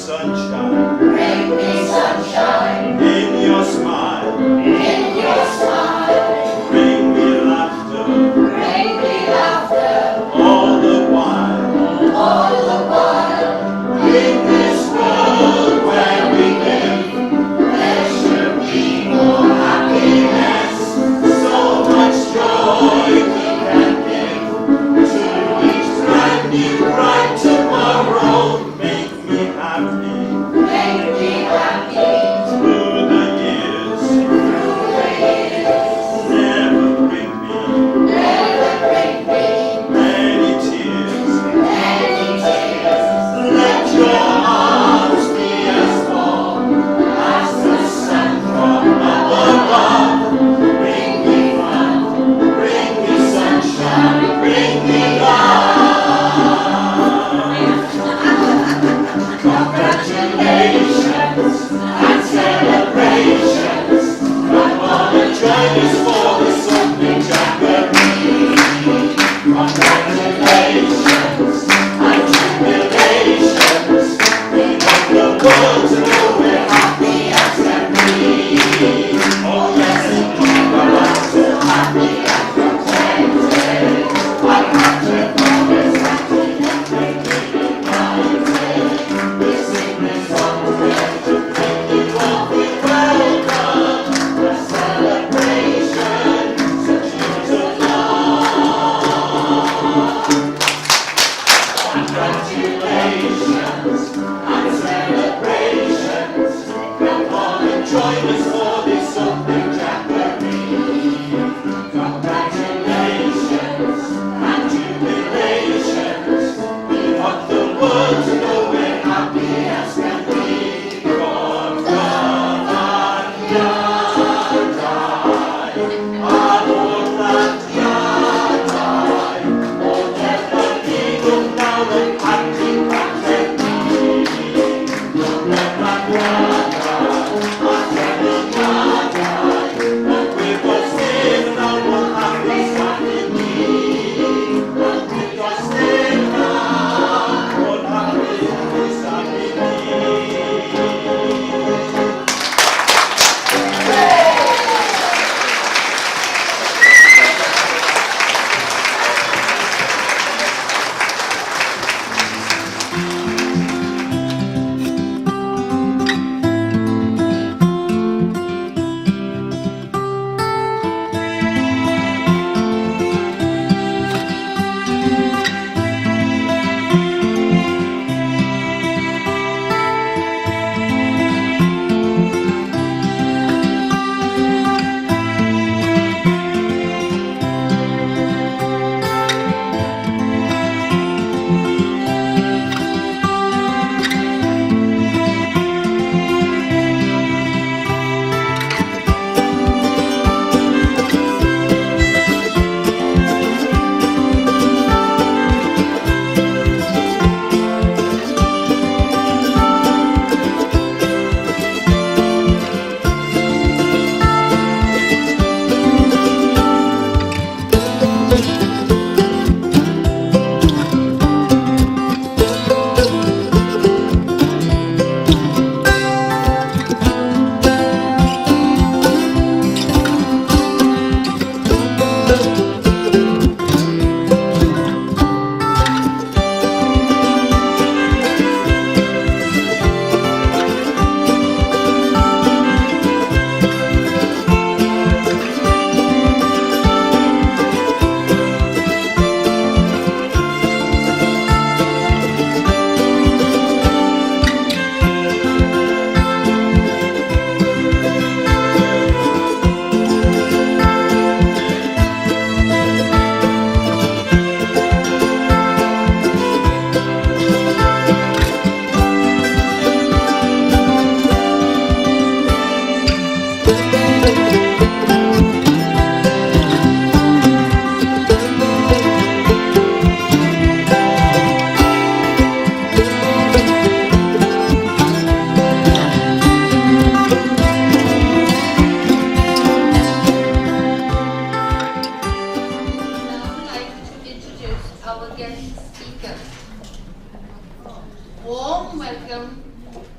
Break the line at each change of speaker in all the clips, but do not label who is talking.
sunshine.
Bring me sunshine.
In your smile.
In your smile.
Bring me laughter.
Bring me laughter.
All the while.
All the while.
In this world where we live,
There should be more happiness.
so much joy we can give to each brand new bright tomorrow. Make me happy.
Make me happy.
Through the years,
Through the years.
never bring me
Never bring me
many tears.
any tears.
Let your arms be as warm
As the sun
from up above. Bring me fun, bring me sunshine, bring me love. Congratulations and celebrations. Come on and join us for this opening jamboree. Congratulations and jubilations. We want the world to know we're happy as can be. Oh yes, indeed, we're all so happy and contented. I can't promise that we can make it united. We sing this song together to make you all feel welcome. A celebration, such years of love. Congratulations and celebrations. Come on and join us for this opening jamboree. Congratulations and jubilations. We want the world to know we're happy as can be.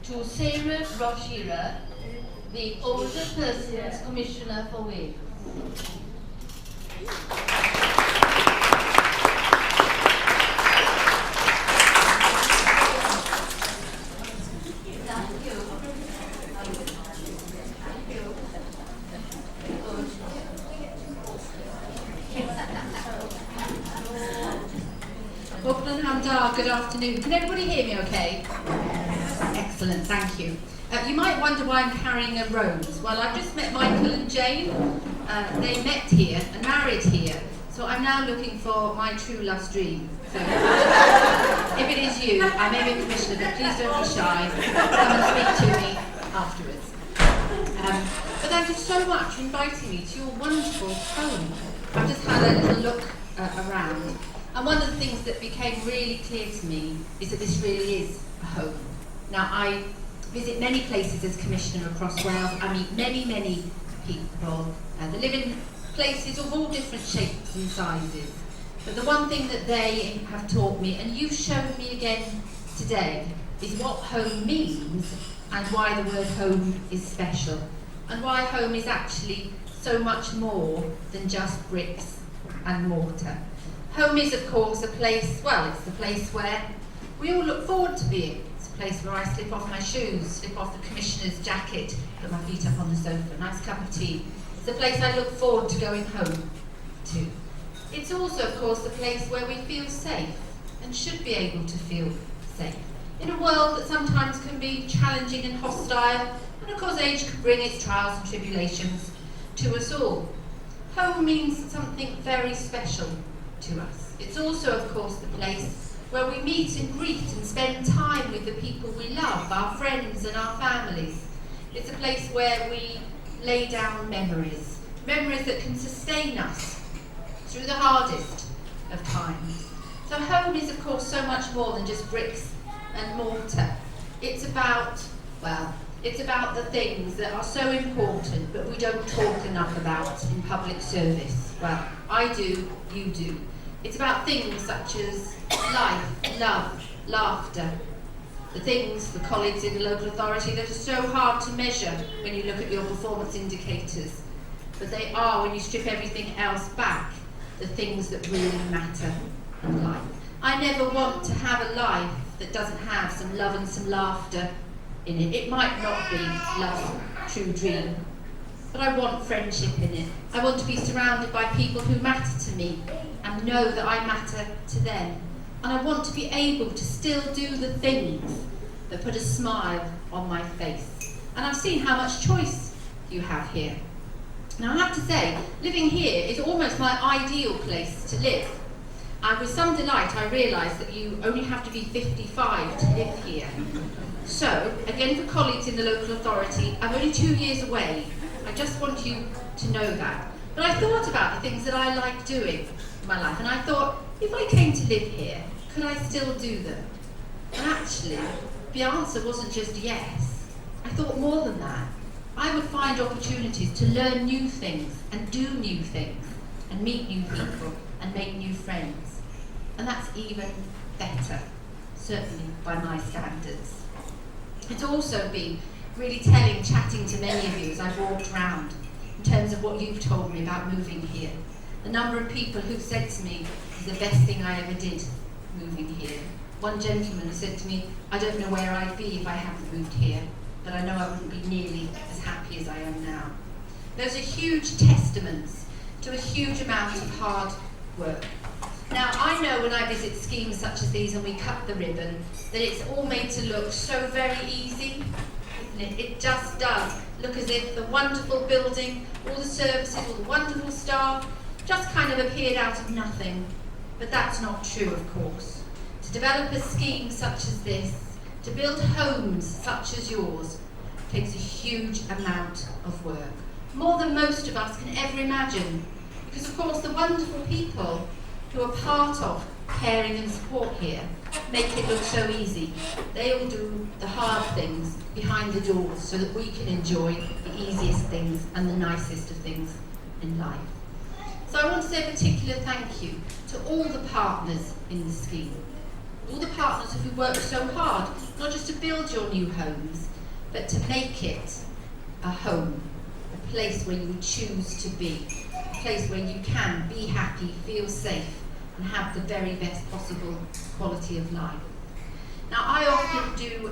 to Sarah Roshira, the Older Persons Commissioner for Wales. Thank you.
Open hand up, good afternoon. Can everybody hear me okay? Excellent, thank you. You might wonder why I'm carrying a rose. Well, I've just met Michael and Jane. They met here and married here. So I'm now looking for my true love's dream. So if it is you, I may be a commissioner, but please don't be shy. Come and speak to me afterwards. But thank you so much for inviting me to your wonderful home. I've just had a little look around. And one of the things that became really clear to me is that this really is a home. Now, I visit many places as Commissioner across Wales. I meet many, many people. They live in places of all different shapes and sizes. But the one thing that they have taught me, and you've shown me again today, is what home means and why the word home is special. And why home is actually so much more than just bricks and mortar. Home is, of course, a place, well, it's the place where we all look forward to being. It's a place where I slip off my shoes, slip off the Commissioner's jacket, put my feet up on the sofa, a nice cup of tea. It's the place I look forward to going home to. It's also, of course, the place where we feel safe and should be able to feel safe. In a world that sometimes can be challenging and hostile, and of course age can bring its trials and tribulations to us all. Home means something very special to us. It's also, of course, the place where we meet and greet and spend time with the people we love, our friends and our families. It's a place where we lay down memories, memories that can sustain us through the hardest of times. So home is, of course, so much more than just bricks and mortar. It's about, well, it's about the things that are so important but we don't talk enough about in public service. Well, I do, you do. It's about things such as life, love, laughter, the things, the colleagues in the local authority that are so hard to measure when you look at your performance indicators. But they are, when you strip everything else back, the things that really matter in life. I never want to have a life that doesn't have some love and some laughter in it. It might not be love's true dream, but I want friendship in it. I want to be surrounded by people who matter to me and know that I matter to them. And I want to be able to still do the things that put a smile on my face. And I've seen how much choice you have here. Now I have to say, living here is almost my ideal place to live. And with some delight I realised that you only have to be 55 to live here. So, again for colleagues in the local authority, I'm only 2 years away. I just want you to know that. But I thought about the things that I like doing in my life, and I thought, if I came to live here, could I still do them? And actually, the answer wasn't just yes. I thought more than that. I would find opportunities to learn new things and do new things and meet new people and make new friends. And that's even better, certainly by my standards. It's also been really telling, chatting to many of you as I've walked around in terms of what you've told me about moving here. The number of people who've said to me, it's the best thing I ever did moving here. One gentleman said to me, I don't know where I'd be if I hadn't moved here, but I know I wouldn't be nearly as happy as I am now. Those are huge testaments to a huge amount of hard work. Now, I know when I visit schemes such as these and we cut the ribbon, that it's all made to look so very easy, isn't it? It just does look as if the wonderful building, all the services, all the wonderful staff, just kind of appeared out of nothing. But that's not true, of course. To develop a scheme such as this, to build homes such as yours, takes a huge amount of work. More than most of us can ever imagine. Because of course the wonderful people who are part of caring and support here make it look so easy. They all do the hard things behind the doors so that we can enjoy the easiest things and the nicest of things in life. So I want to say a particular thank you to all the partners in the scheme. all the partners who worked so hard, not just to build your new homes, but to make it a home, a place where you choose to be, a place where you can be happy, feel safe, and have the very best possible quality of life. Now, I often do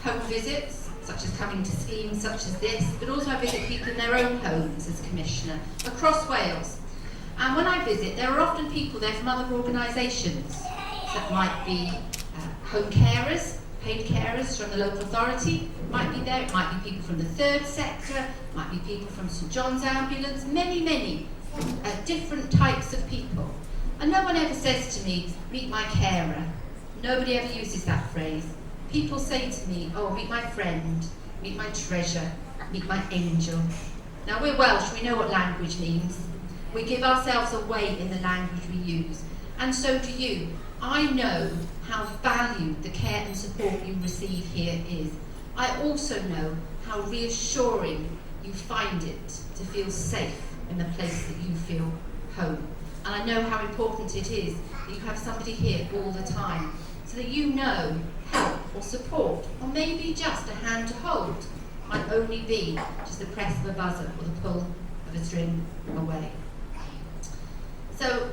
home visits, such as coming to schemes such as this, but also I visit people in their own homes as Commissioner across Wales. And when I visit, there are often people there from other organisations. That might be home carers, paid carers from the local authority, might be there, it might be people from the third sector, might be people from St John's Ambulance, many different types of people. And no one ever says to me, meet my carer. Nobody ever uses that phrase. People say to me, oh, meet my friend, meet my treasure, meet my angel. Now, we're Welsh, we know what language means. We give ourselves away in the language we use, and so do you. I know how valued the care and support you receive here is. I also know how reassuring you find it to feel safe in the place that you feel home. And I know how important it is that you have somebody here all the time, so that you know help or support, or maybe just a hand to hold, might only be just the press of a buzzer or the pull of a string away. So,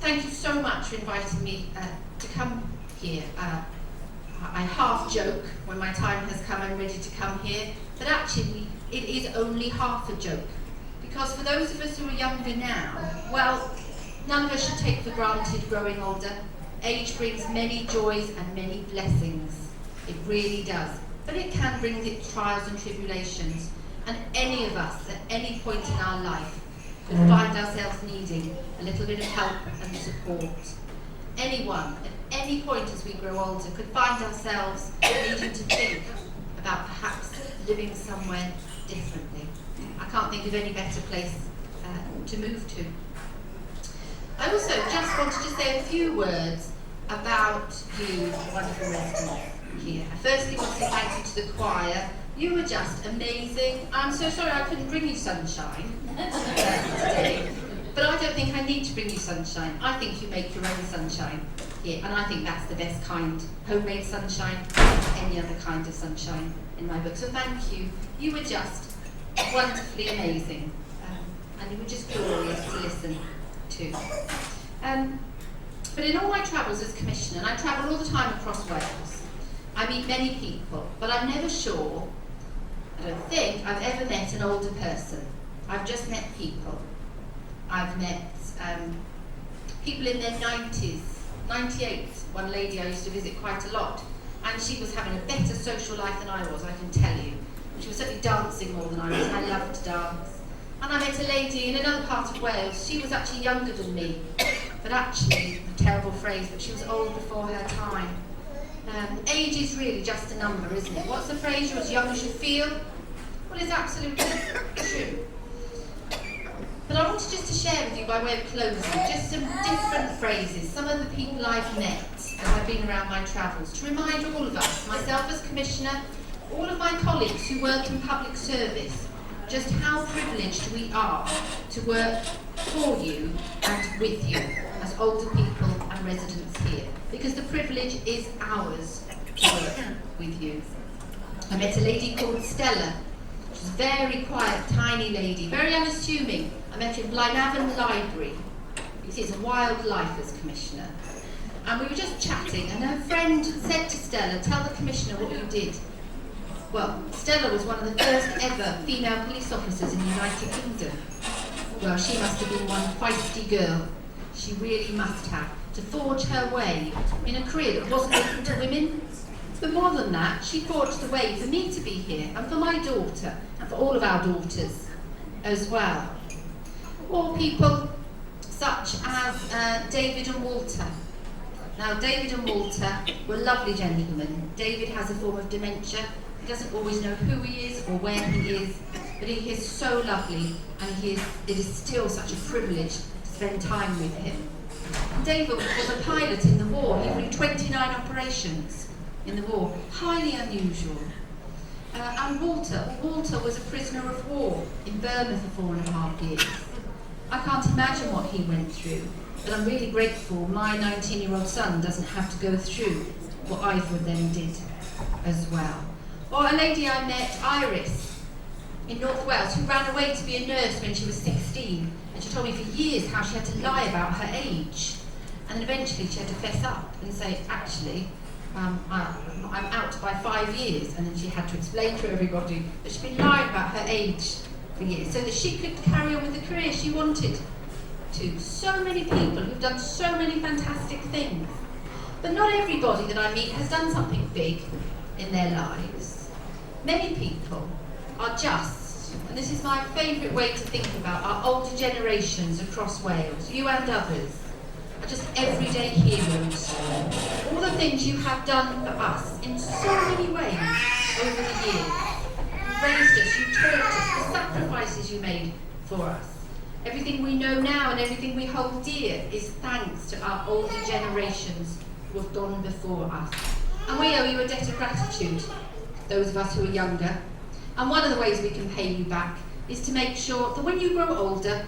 thank you so much for inviting me to come here. I half joke when my time has come and ready to come here, but actually it is only half a joke. Because for those of us who are younger now, well, none of us should take for granted growing older. Age brings many joys and many blessings. It really does. But it can bring its trials and tribulations. And any of us at any point in our life could find ourselves needing a little bit of help and support. Anyone at any point as we grow older could find ourselves needing to think about perhaps living somewhere differently. I can't think of any better place to move to. I also just wanted to say a few words about you, wonderful residents here. I firstly want to say thank you to the choir. You were just amazing. I'm so sorry I couldn't bring you sunshine today, but I don't think I need to bring you sunshine. I think you make your own sunshine here, and I think that's the best kind. Homemade sunshine, any other kind of sunshine in my book. So thank you. You were just wonderfully amazing, and you were just glorious to listen to. But in all my travels as Commissioner, and I travel all the time across Wales, I meet many people, but I'm never sure, I don't think I've ever met an older person. I've just met people. I've met people in their 90s, 98, one lady I used to visit quite a lot, and she was having a better social life than I was, I can tell you. She was certainly dancing more than I was, and I loved to dance. And I met a lady in another part of Wales. She was actually younger than me, but actually, a terrible phrase, but she was old before her time. Age is really just a number, isn't it? What's the phrase? You're as young as you feel? Well, it's absolutely true. But I wanted just to share with you, by way of closing, just some different phrases, some of the people I've met as I've been around my travels, to remind all of us, myself as Commissioner, all of my colleagues who work in public service, just how privileged we are to work for you and with you as older people and residents here, because the privilege is ours to work with you. I met a lady called Stella. She's a very quiet, tiny lady, very unassuming. I met her in Blaenavon Library. You see, it's a wild life as Commissioner. And we were just chatting, and her friend said to Stella, tell the Commissioner what you did. Well, Stella was one of the first ever female police officers in the United Kingdom. Well, she must have been one feisty girl. She really must have, to forge her way in a career that wasn't open to women. But more than that, she forged the way for me to be here, and for my daughter, and for all of our daughters as well. Or people such as David and Walter. Now, David and Walter were lovely gentlemen. David has a form of dementia. He doesn't always know who he is or where he is, but he is so lovely, and it is still such a privilege to spend time with him. David was a pilot in the war. He flew 29 operations in the war, highly unusual. And Walter was a prisoner of war in Burma for 4.5 years. I can't imagine what he went through. but I'm really grateful my 19-year-old son doesn't have to go through what either of them did as well. Or a lady I met, Iris, in North Wales, who ran away to be a nurse when she was 16, and she told me for years how she had to lie about her age, and then eventually she had to fess up and say, actually, I'm out by 5 years, and then she had to explain to everybody that she'd been lying about her age for years so that she could carry on with the career she wanted to. So many people who've done so many fantastic things, but not everybody that I meet has done something big in their lives. Many people are just, and this is my favourite way to think about our older generations across Wales, you and others, are just everyday heroes. All the things you have done for us in so many ways over the years. You raised us, you taught us, the sacrifices you made for us. Everything we know now and everything we hold dear is thanks to our older generations who have gone before us. And we owe you a debt of gratitude, those of us who are younger. And one of the ways we can pay you back is to make sure that when you grow older,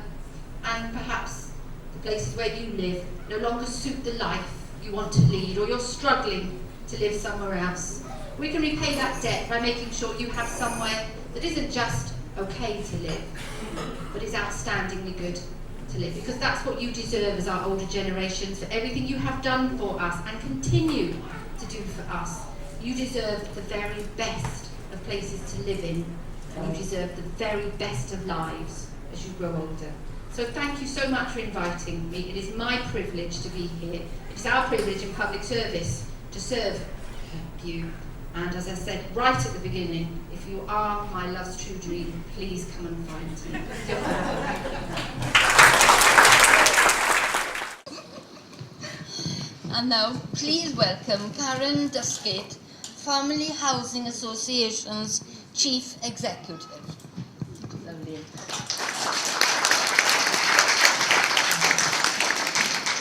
and perhaps the places where you live no longer suit the life you want to lead, or you're struggling to live somewhere else, we can repay that debt by making sure you have somewhere that isn't just okay to live, but is outstandingly good to live, because that's what you deserve as our older generations, for everything you have done for us and continue to do for us. You deserve the very best of places to live in, and you deserve the very best of lives as you grow older. So thank you so much for inviting me. It is my privilege to be here. It is our privilege in public service to serve you. And as I said right at the beginning, if you are my love's true dream, please come and find me.
And now, please welcome Karen Duskett, Family Housing Association's Chief Executive. Lovely.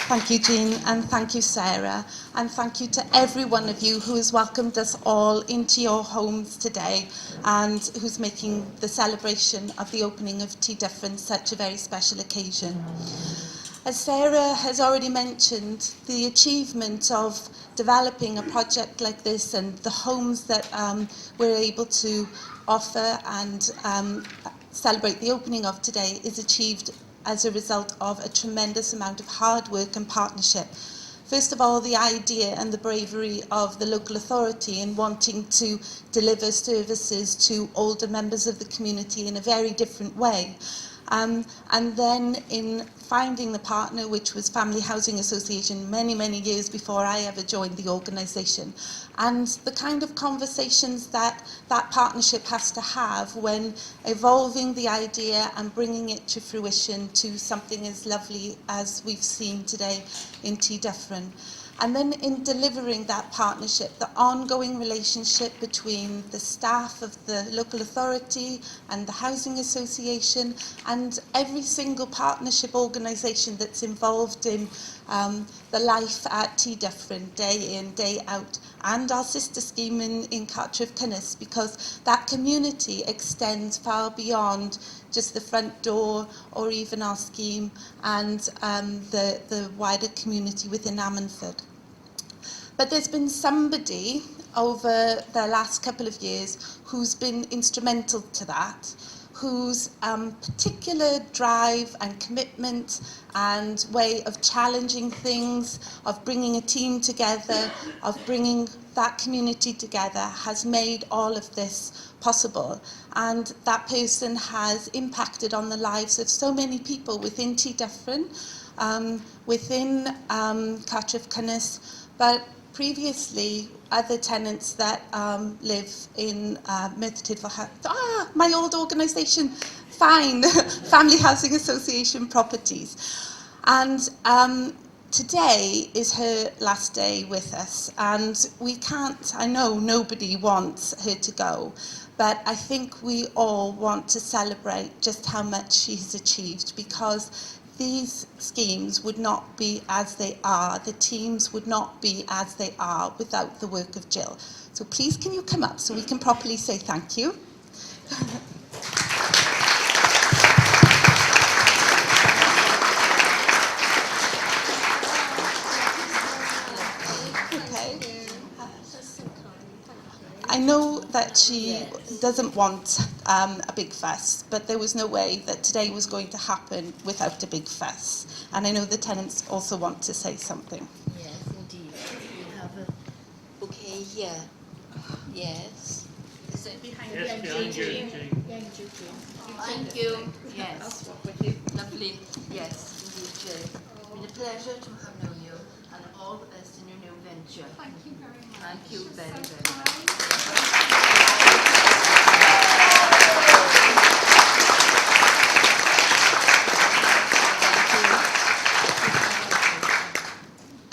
Thank you, Jean, and thank you, Sarah, and thank you to every one of you who has welcomed us all into your homes today and who's making the celebration of the opening of Dyffryn such a very special occasion. As Sarah has already mentioned, the achievement of developing a project like this and the homes that we're able to offer and celebrate the opening of today is achieved as a result of a tremendous amount of hard work and partnership. First of all, the idea and the bravery of the local authority in wanting to deliver services to older members of the community in a very different way. And then in finding the partner, which was Family Housing Association, many, many years before I ever joined the organisation. And the kind of conversations that that partnership has to have when evolving the idea and bringing it to fruition to something as lovely as we've seen today in Dyffryn. And then in delivering that partnership, the ongoing relationship between the staff of the local authority and the housing association and every single partnership organisation that's involved in the life at Dyffryn, day in, day out, and our sister scheme in Cartref Cynnes, because that community extends far beyond just the front door or even our scheme and the wider community within Ammanford. But there's been somebody over the last couple of years who's been instrumental to that, whose particular drive and commitment and way of challenging things, of bringing a team together, of bringing that community together has made all of this possible. And that person has impacted on the lives of so many people within Dyffryn, within Cartref Cynnes, but previously other tenants that live in my old organisation, fine, Family Housing Association Properties. And today is her last day with us, and we can't, I know nobody wants her to go, but I think we all want to celebrate just how much she's achieved, because these schemes would not be as they are, the teams would not be as they are without the work of Jill. So please can you come up so we can properly say thank you. I know that she doesn't want a big fuss, but there was no way that today was going to happen without a big fuss. And I know the tenants also want to say something.
Yes, indeed. We have a bouquet here. Yes.
Is it behind
Yes, behind you, Jean.
Thank you.
Yes.
Lovely.
Yes, indeed, Jay. It's been a pleasure to have known you and all the best in your new venture.
Thank you very much.
Thank you very,
So
very much.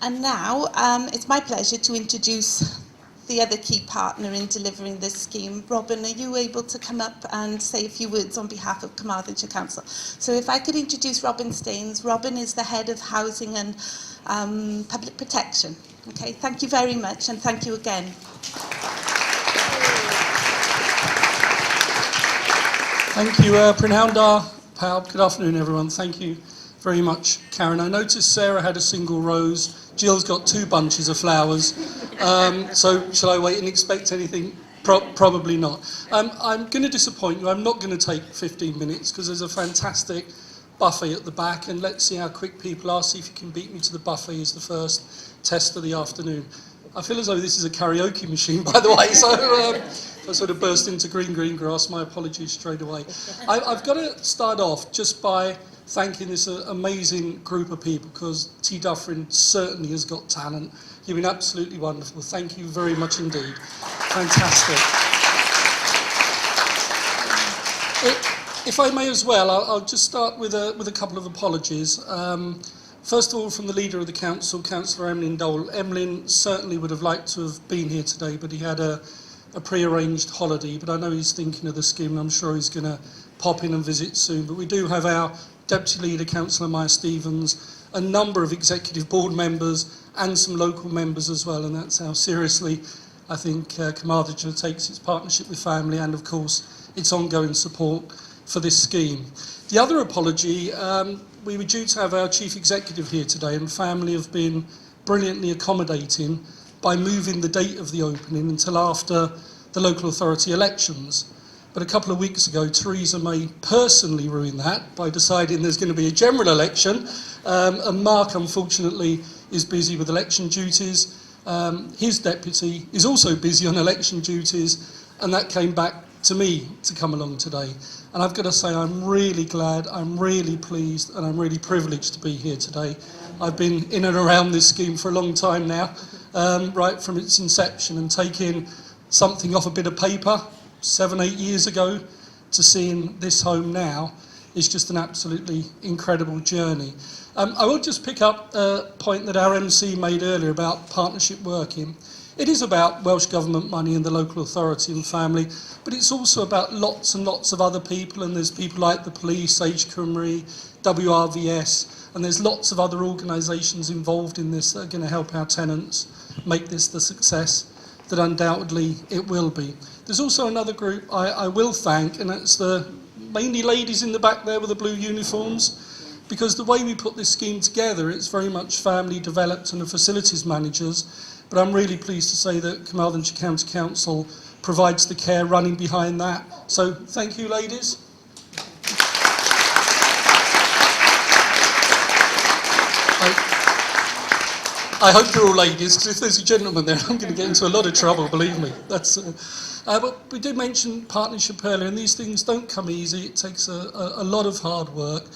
And now it's my pleasure to introduce the other key partner in delivering this scheme. Robin, are you able to come up and say a few words on behalf of Carmarthenshire Council? So if I could introduce Robin Staines. Robin is the Head of Housing and Public Protection. Okay, thank you very much, and thank you again.
Thank you, Prynhawn Pawb. Good afternoon, everyone. Thank you very much, Karen. I noticed Sarah had a single rose. Jill's got 2 bunches of flowers. So shall I wait and expect anything? Probably not. I'm going to disappoint you. I'm not going to take 15 minutes because there's a fantastic buffet at the back, and let's see how quick people are. See if you can beat me to the buffet is the first test of the afternoon. I feel as though this is a karaoke machine, by the way, so I sort of burst into green grass. My apologies straight away. I've got to start off just by thanking this amazing group of people, because T. Dyffryn certainly has got talent. You've been absolutely wonderful. Thank you very much indeed. Fantastic. If I may as well, I'll just start with a couple of apologies. First of all, from the leader of the council, Councillor Emlyn Dole. Emlyn certainly would have liked to have been here today, but he had a pre-arranged holiday. But I know he's thinking of the scheme, and I'm sure he's going to pop in and visit soon. But we do have our Deputy Leader, Councillor Maya Stevens, a number of executive board members, and some local members as well. And that's how seriously I think Carmarthenshire takes its partnership with family, and of course its ongoing support for this scheme. The other apology, we were due to have our Chief Executive here today, and family have been brilliantly accommodating by moving the date of the opening until after the local authority elections. But a couple of weeks ago, Theresa May personally ruined that by deciding there's going to be a general election, and Mark, unfortunately, is busy with election duties. His deputy is also busy on election duties, and that came back to me to come along today. And I've got to say, I'm really glad, I'm really pleased, and I'm really privileged to be here today. I've been in and around this scheme for a long time now, right from its inception, and taking something off a bit of paper 7-8 years ago to seeing this home now is just an absolutely incredible journey. I will just pick up a point that our MC made earlier about partnership working. It is about Welsh Government money and the local authority and family, but it's also about lots and lots of other people, and there's people like the police, Age Cymru, WRVS, and there's lots of other organisations involved in this that are going to help our tenants make this the success that undoubtedly it will be. There's also another group I will thank, and that's the mainly ladies in the back there with the blue uniforms, because the way we put this scheme together, it's very much family developed and the facilities managers. But I'm really pleased to say that Carmarthenshire County Council provides the care running behind that. So thank you, ladies. I hope they're all ladies, because if there's a gentleman there, I'm going to get into a lot of trouble, believe me. But we did mention partnership earlier, and these things don't come easy. It takes a lot of hard work.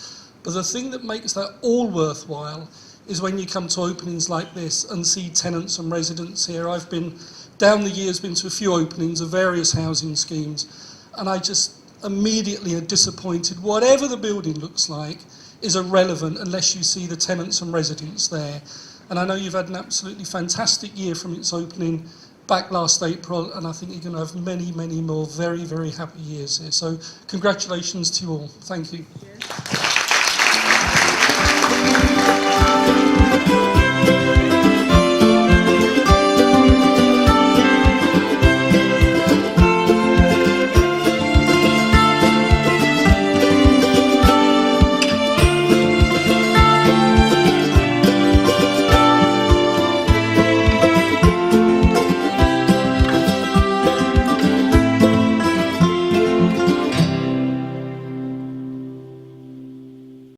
But the thing that makes that all worthwhile is when you come to openings like this and see tenants and residents here. I've been, down the years, been to a few openings of various housing schemes, and I just immediately are disappointed. Whatever the building looks like is irrelevant unless you see the tenants and residents there. And I know you've had an absolutely fantastic year from its opening back last April, and I think you're going to have many, many more very, very happy years here. So congratulations to you all. Thank you.